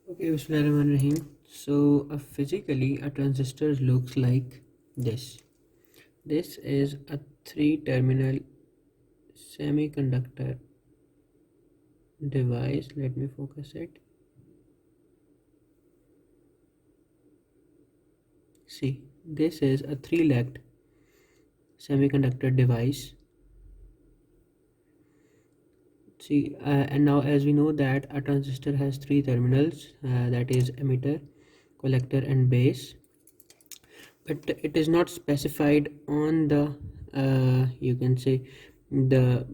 Okay, Bismillahirrahmanirrahim. So, physically, a transistor looks like this. This is a three-terminal semiconductor device. Let me focus it. See, this is a three-legged semiconductor device. See, and now as we know that a transistor has three terminals, that is emitter, collector, and base. But it is not specified on the you can say the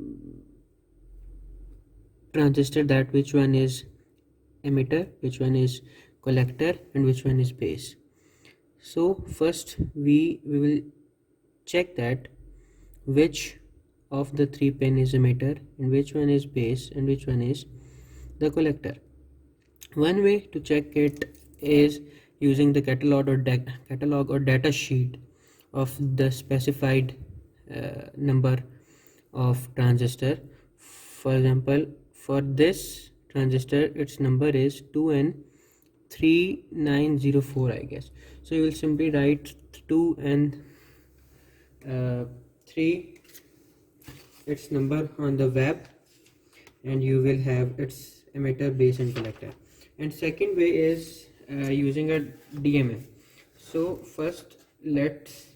transistor that which one is emitter, which one is collector, and which one is base. So first we will check that which of the three pin is emitter and which one is base and which one is the collector. One way to check it is using the catalog or data sheet of the specified number of transistor. For example, for this transistor its number is 2N3904, I guess. So you will simply write 2N3 its number on the web, and you will have its emitter, base, and collector. And second way is using a DMM. So first let's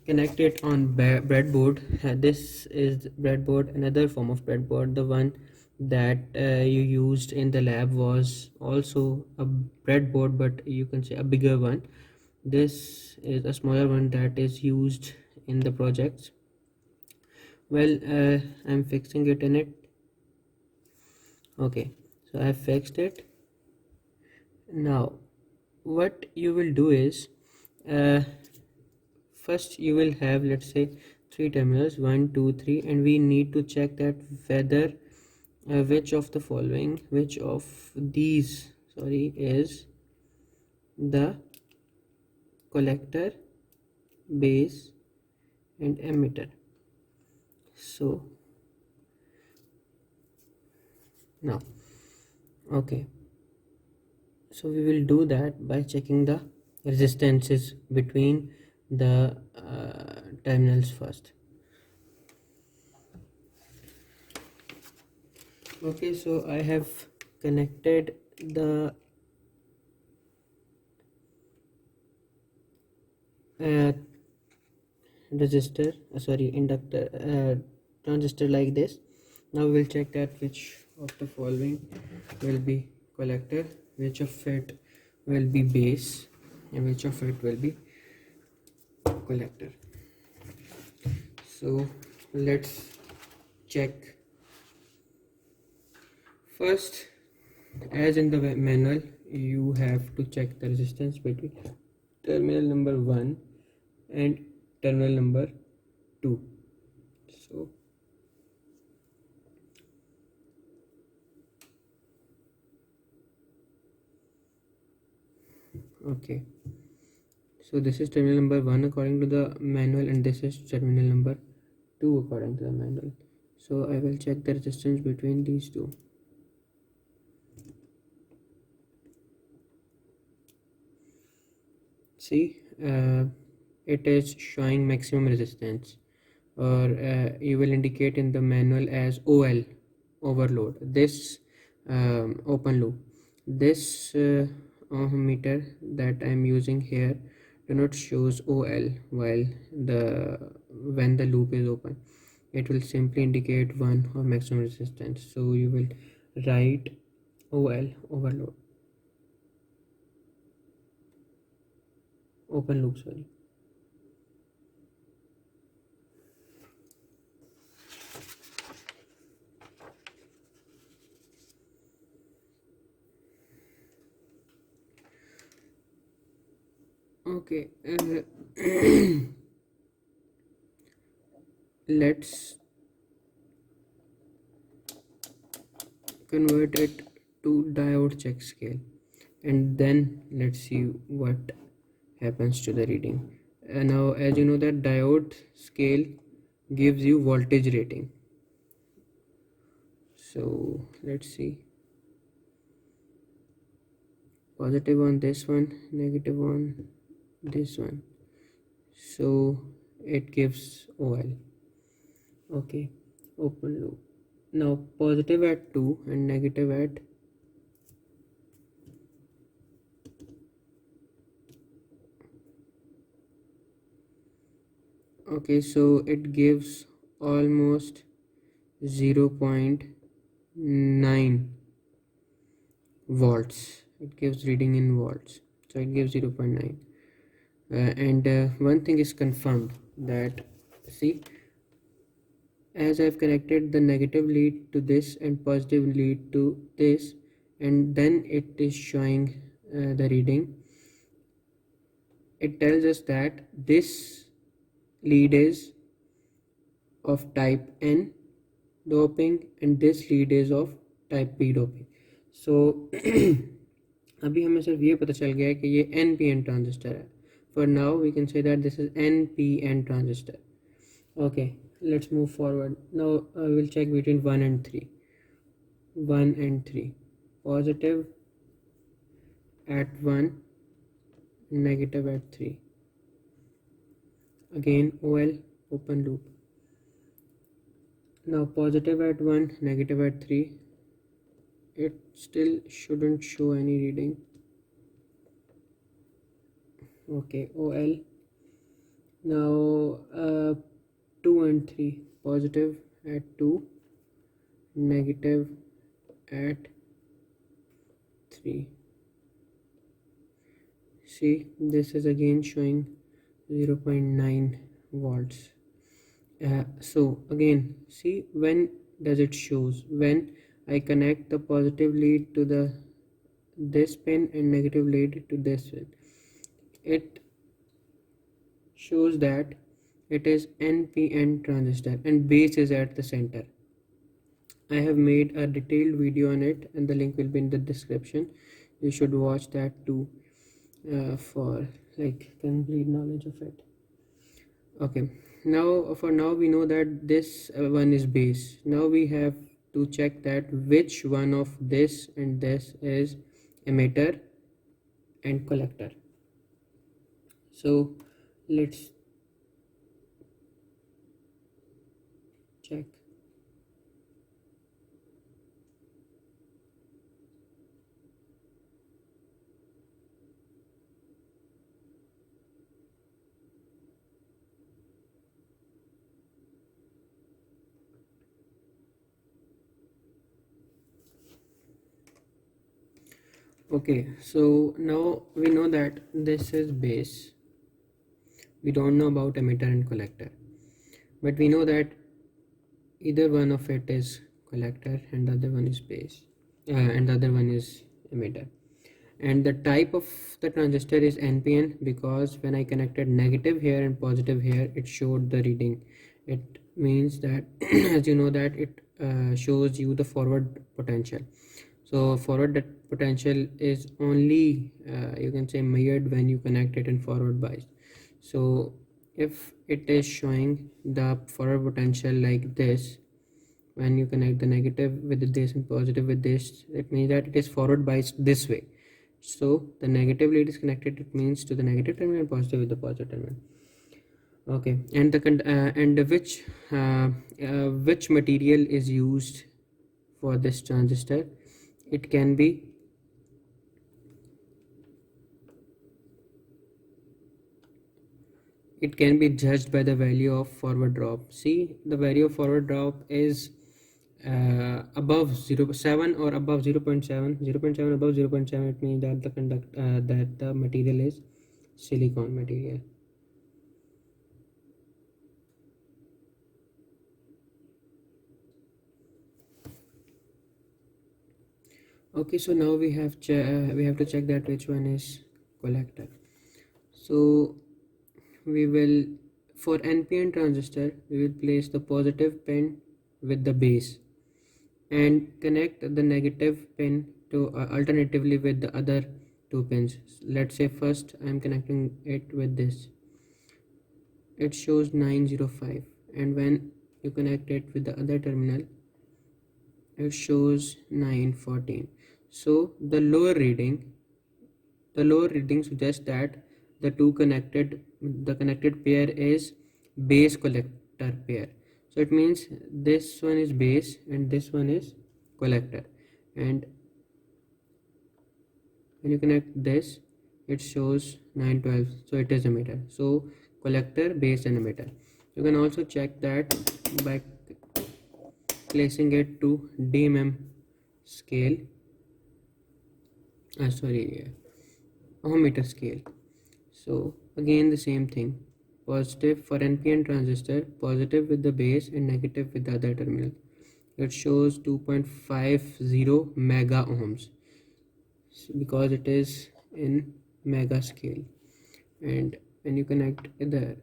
connect it on breadboard. This is breadboard, another form of breadboard. The one that you used in the lab was also a breadboard, but you can say a bigger one. This is a smaller one that is used in the projects. Well, I'm fixing it in it. Okay, so I fixed it. Now what you will do is uh, first you will have, let's say, three terminals, 1 2 3, and we need to check that whether which of these, sorry, is the collector, base, and emitter. So now, okay, so we will do that by checking the resistances between the terminals first. Okay, so I have connected the uh, resistor, sorry, inductor, transistor like this. Now we'll check that which of the following will be collector, which of it will be base, and which of it will be collector. So let's check. First, as in the manual, you have to check the resistance between terminal number 1 and terminal number 2. So okay, so this is terminal number 1 according to the manual, and this is terminal number 2 according to the manual. So I will check the resistance between these two. See, it is showing maximum resistance, or you will indicate in the manual as OL, overload. This open loop, this ohm meter that I am using here do not shows OL while when the loop is open. It will simply indicate 1 or maximum resistance. So you will write OL, overload, open loop, sorry. Okay, let's convert it to diode check scale, and then let's see what happens to the reading. Now as you know that diode scale gives you voltage rating. So let's see. positive on this one, negative on this one, so it gives OL. Okay, open loop. Now positive at 2 and negative at okay, so it gives almost 0.9 volts. It gives reading in volts, so it gives 0.9. And one thing is confirmed, that see, as I've connected the negative lead to this and positive lead to this, and then it is showing the reading. It tells us that this lead is of type N doping and this lead is of type P doping. So अभी हमें सिर्फ ये पता चल गया है कि ये NPN ट्रांजिस्टर है. For now we can say that this is NPN transistor. Okay, let's move forward. Now we'll check between 1 and 3. 1 and 3. Positive at 1, negative at 3. Again OL, open loop. Now positive at 1, negative at 3. It still shouldn't show any reading. Okay, OL. Now 2 and 3. Positive at 2, negative at 3. See, this is again showing 0.9 volts. So again, see, when does it shows? When I connect the positive lead to this pin and negative lead to this pin, it shows that it is NPN transistor and base is at the center. I have made a detailed video on it and the link will be in the description. You should watch that too for like complete knowledge of it. Okay, now for now we know that this one is base. Now we have to check that which one of this and this is emitter and collector. So let's check. Okay, so now we know that this is base. We don't know about emitter and collector, but we know that either one of it is collector and the other one is base, and the other one is emitter. And the type of the transistor is NPN because when I connected negative here and positive here, it showed the reading. It means that as you know that it shows you the forward potential. So forward potential is only you can say measured when you connect it in forward bias. So if it is showing the forward potential like this, when you connect the negative with this and positive with this, it means that it is forward biased this way. So the negative lead is connected, it means to the negative terminal, and positive with the positive terminal. Okay, and which material is used for this transistor? It can be judged by the value of forward drop. See, the value of forward drop is above 0.7 or above 0.7, 0.7 above 0.7. It means that the material is silicon material. Okay, so now we have to check that which one is collector. So we will, for NPN transistor, we will place the positive pin with the base and connect the negative pin to alternatively with the other two pins. Let's say first I am connecting it with this. It shows 905, and when you connect it with the other terminal, it shows 914. So the lower reading The lower reading suggests that the connected pair is base collector pair. So it means this one is base and this one is collector. And when you connect this, it shows 912, so it is emitter. So collector, base and emitter. You can also check that by placing it to dmm scale, ohm meter scale. So again the same thing, positive for NPN transistor, positive with the base and negative with the other terminal. It shows 2.50 mega ohms because it is in mega scale. And when you connect there,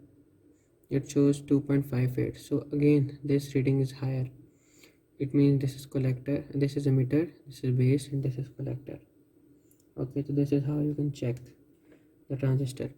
it shows 2.58. So again this reading is higher. It means this is collector, this is emitter, this is base and this is collector. Okay, so this is how you can check the transistor.